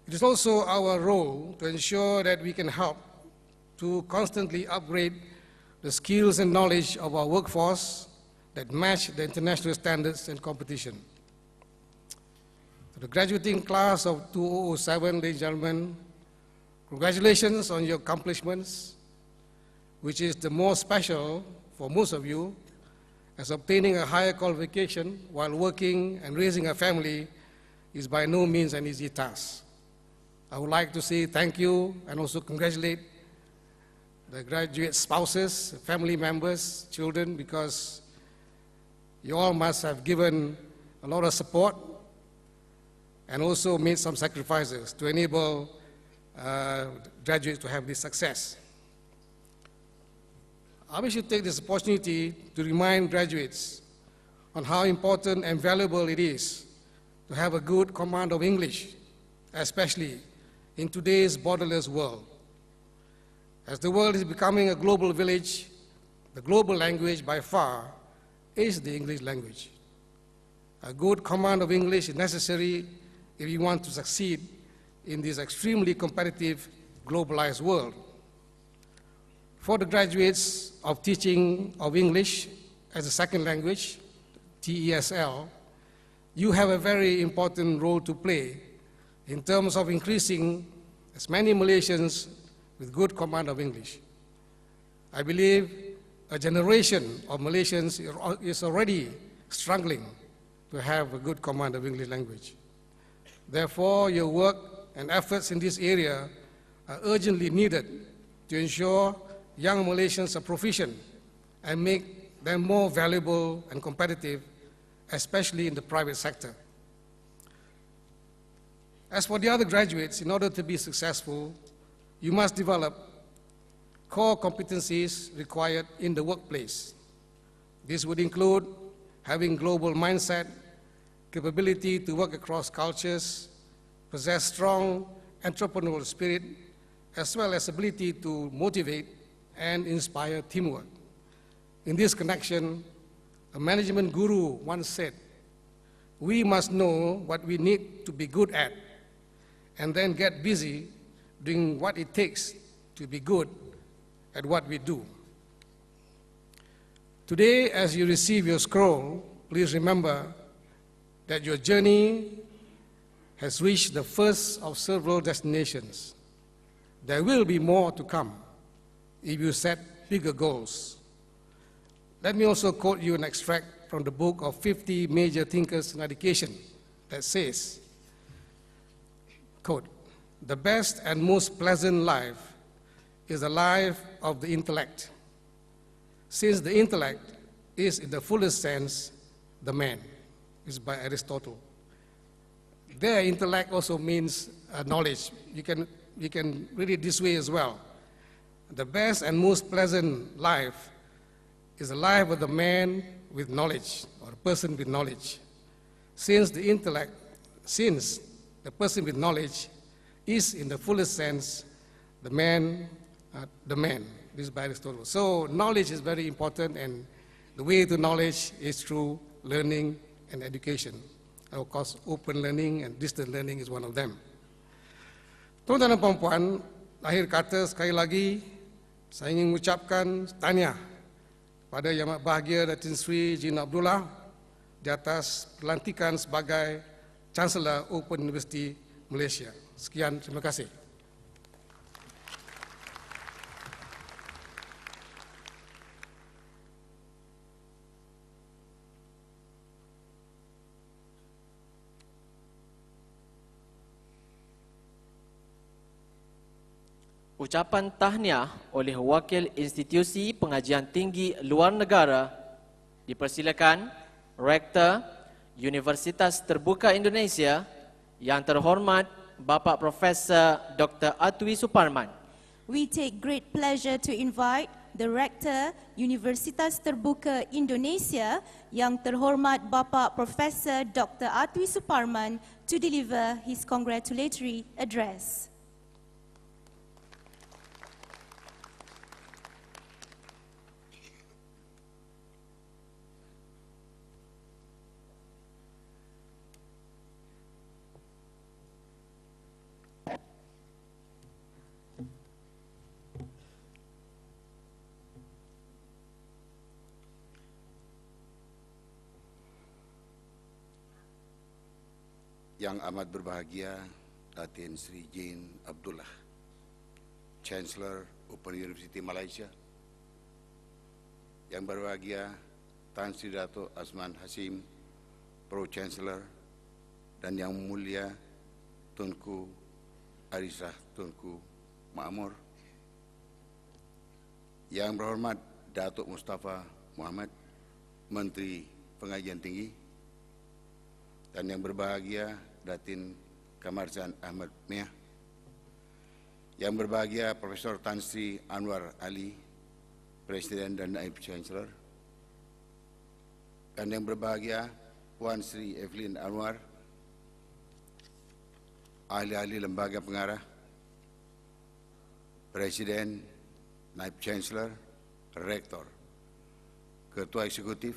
It is also our role to ensure that we can help to constantly upgrade the skills and knowledge of our workforce that match the international standards and competition. To the graduating class of 2007, ladies and gentlemen, congratulations on your accomplishments, which is the more special for most of you, as obtaining a higher qualification while working and raising a family is by no means an easy task. I would like to say thank you and also congratulate the graduate spouses, family members, children, because you all must have given a lot of support and also made some sacrifices to enable graduates to have this success. I wish to take this opportunity to remind graduates on how important and valuable it is to have a good command of English, especially in today's borderless world. As the world is becoming a global village, the global language by far is the English language. A good command of English is necessary if you want to succeed in this extremely competitive, globalized world. For the graduates of teaching of English as a second language, TESL, you have a very important role to play in terms of increasing as many Malaysians with good command of English. I believe a generation of Malaysians is already struggling to have a good command of English language. Therefore, your work and efforts in this area are urgently needed to ensure young Malaysians are proficient and make them more valuable and competitive, especially in the private sector. As for the other graduates, in order to be successful, you must develop core competencies required in the workplace. This would include having global mindset, capability to work across cultures, possess strong entrepreneurial spirit, as well as ability to motivate and inspire teamwork. In this connection, a management guru once said, "We must know what we need to be good at, and then get busy doing what it takes to be good at what we do." Today, as you receive your scroll, please remember that your journey has reached the first of several destinations. There will be more to come if you set bigger goals. Let me also quote you an extract from the book of 50 Major Thinkers in Education that says, quote, "The best and most pleasant life is the life of the intellect, since the intellect is in the fullest sense the man." This is by Aristotle. Their intellect also means knowledge. You can read it this way as well. The best and most pleasant life is the life of the man with knowledge, or a person with knowledge, since the person with knowledge is in the fullest sense the man. This is by Aristotle. So knowledge is very important, and the way to knowledge is through learning and education. Of course, open learning and distance learning is one of them. Tuan-tuan dan puan-puan, akhir kata sekali lagi, saya ingin mengucapkan tahniah pada Yang Amat Bahagia Datin Sri Jin Abdullah di atas pelantikan sebagai Chancellor Open University Malaysia. Sekian, terima kasih. Ucapan tahniah oleh Wakil Institusi Pengajian Tinggi Luar Negara dipersilakan Rektor Universitas Terbuka Indonesia Yang Terhormat Bapak Profesor Dr. Atwi Suparman. We take great pleasure to invite the Rector Universitas Terbuka Indonesia Yang Terhormat Bapak Profesor Dr. Atwi Suparman to deliver his congratulatory address. Yang amat berbahagia Datin Sri Jane Abdullah, Chancellor Open University Malaysia. Yang berbahagia Tan Sri Dato' Azman Hasim, Pro Chancellor, dan yang mulia Tunku Arisah Tunku Ma'amur. Yang berhormat Datuk Mustafa Muhammad, Menteri Pengajian Tinggi, dan yang berbahagia Datin Kamarzan Ahmad Miah. Yang berbahagia Profesor Tan Sri Anwar Ali, Presiden dan Naib Chancellor. Dan yang berbahagia Puan Sri Evelyn Anwar, ahli-ahli lembaga pengarah, Presiden, Naib Chancellor, Rektor, Ketua Eksekutif,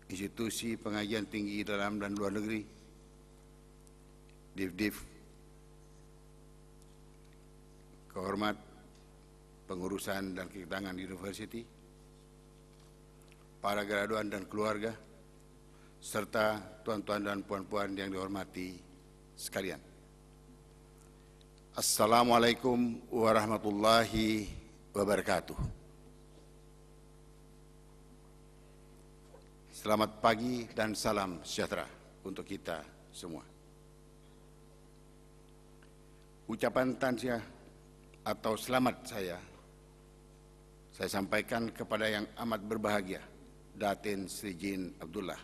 Institusi Pengajian Tinggi Dalam dan Luar Negeri, Div-Div, kehormat pengurusan dan kegiatan University, para graduan dan keluarga, serta tuan-tuan dan puan-puan yang dihormati sekalian. Assalamualaikum warahmatullahi wabarakatuh. Selamat pagi dan salam sejahtera untuk kita semua. Ucapan tanziah atau selamat saya sampaikan kepada yang amat berbahagia Datin Sri Jane Abdullah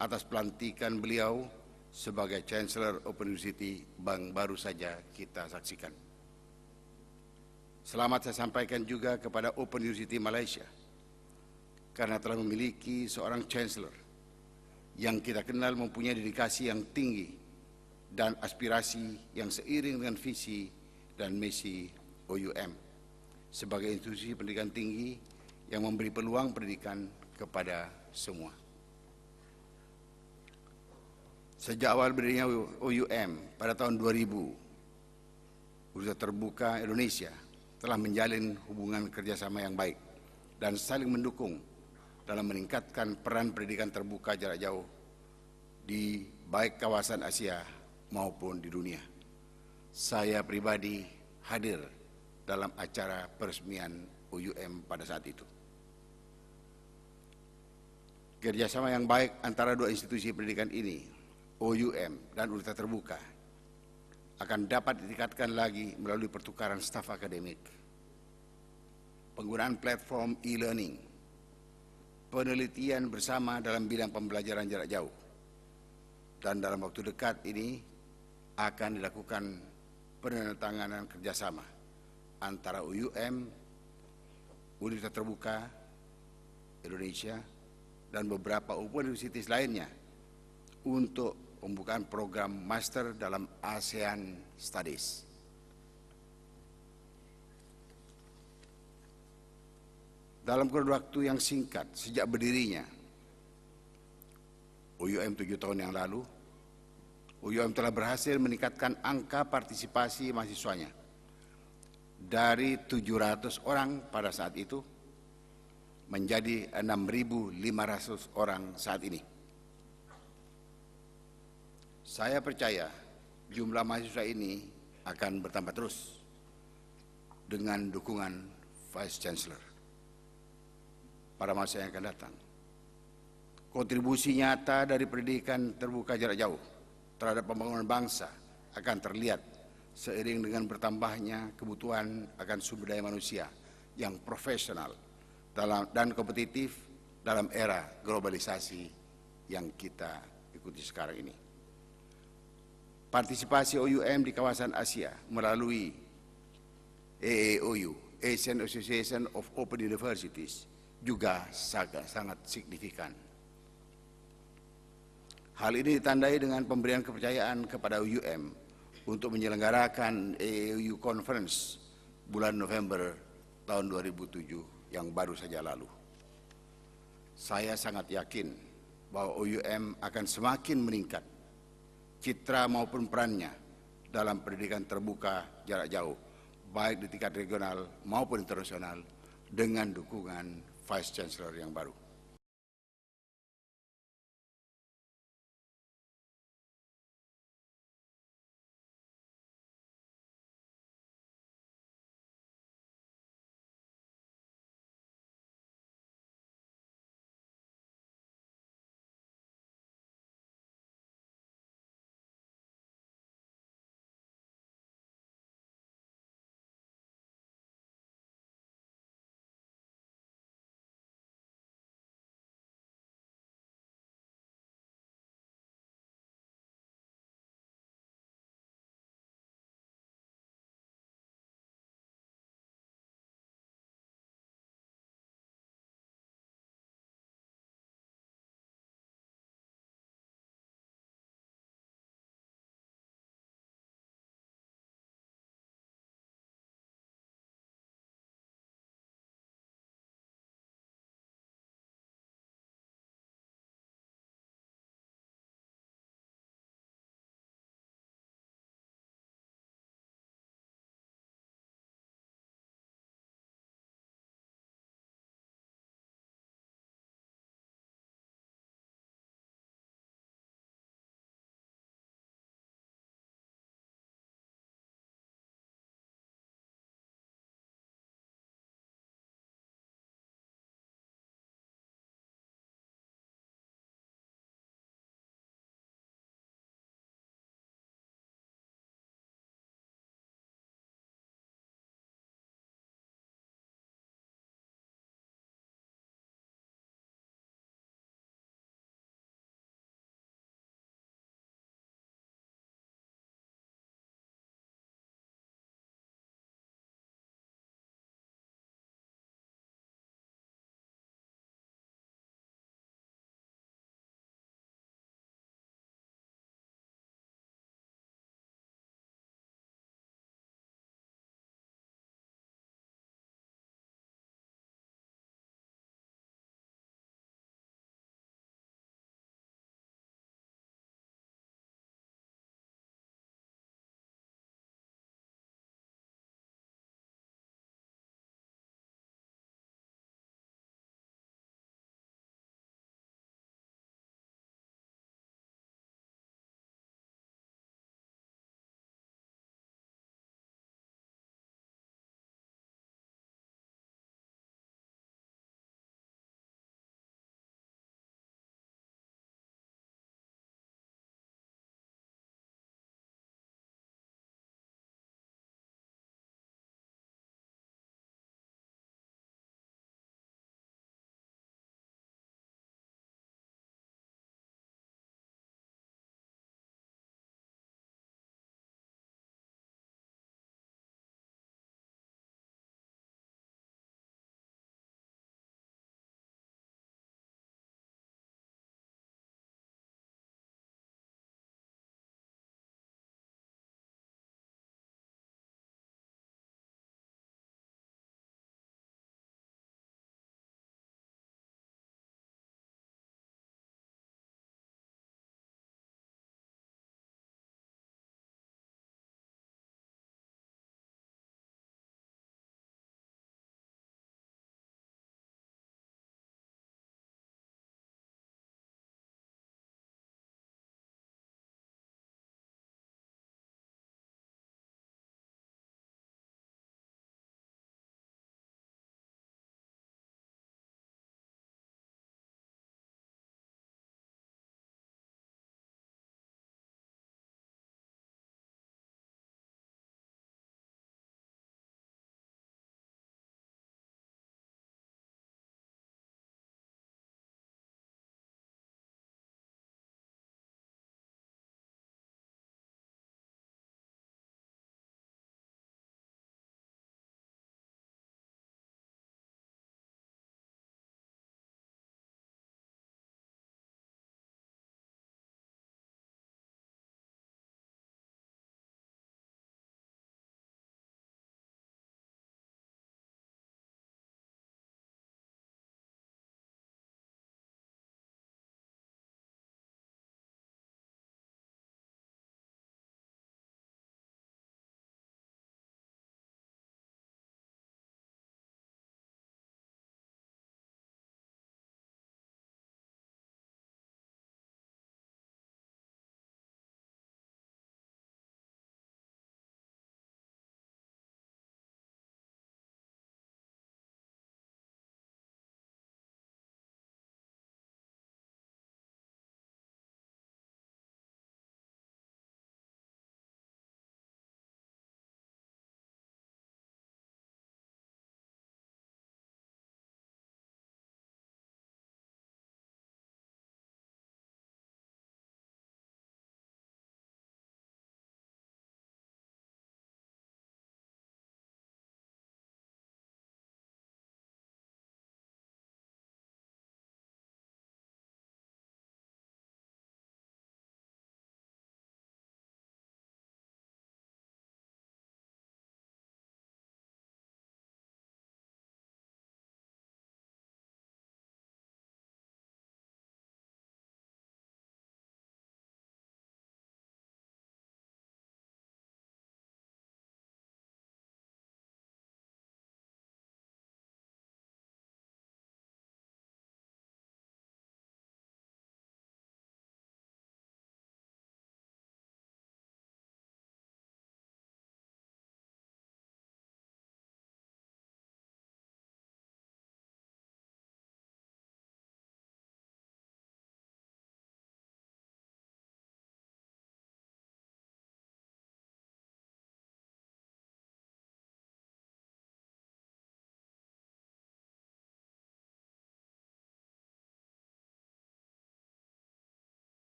atas pelantikan beliau sebagai Chancellor Open University yang baru saja kita saksikan. Selamat saya sampaikan juga kepada Open University Malaysia karena telah memiliki seorang Chancellor yang kita kenal mempunyai dedikasi yang tinggi dan aspirasi yang seiring dengan visi dan misi OUM sebagai institusi pendidikan tinggi yang memberi peluang pendidikan kepada semua. Sejak awal berdirinya OUM pada tahun 2000, Universitas Terbuka Indonesia telah menjalin hubungan kerjasama yang baik dan saling mendukung dalam meningkatkan peran pendidikan terbuka jarak jauh di baik kawasan Asia maupun di dunia. Saya pribadi hadir dalam acara peresmian OUM pada saat itu. Kerjasama yang baik antara dua institusi pendidikan ini, OUM dan Universitas Terbuka, akan dapat ditingkatkan lagi melalui pertukaran staf akademik, penggunaan platform e-learning, penelitian bersama dalam bidang pembelajaran jarak jauh, dan dalam waktu dekat ini akan dilakukan penandatanganan kerjasama antara OUM, Universitas Terbuka Indonesia, dan beberapa universitas lainnya untuk pembukaan program master dalam ASEAN Studies. Dalam kurun waktu yang singkat sejak berdirinya OUM 7 tahun yang lalu, OUM telah berhasil meningkatkan angka partisipasi mahasiswanya dari 700 orang pada saat itu menjadi 6.500 orang saat ini. Saya percaya jumlah mahasiswa ini akan bertambah terus dengan dukungan Vice Chancellor pada masa yang akan datang. Kontribusi nyata dari pendidikan terbuka jarak jauh terhadap pembangunan bangsa akan terlihat seiring dengan bertambahnya kebutuhan akan sumber daya manusia yang profesional dan kompetitif dalam era globalisasi yang kita ikuti sekarang ini. Partisipasi OUM di kawasan Asia melalui AAOU, Asian Association of Open Universities, juga sangat signifikan. Hal ini ditandai dengan pemberian kepercayaan kepada OUM untuk menyelenggarakan AAOU Conference bulan November tahun 2007 yang baru saja lalu. Saya sangat yakin bahwa OUM akan semakin meningkat citra maupun perannya dalam pendidikan terbuka jarak jauh, baik di tingkat regional maupun internasional, dengan dukungan Vice Chancellor yang baru.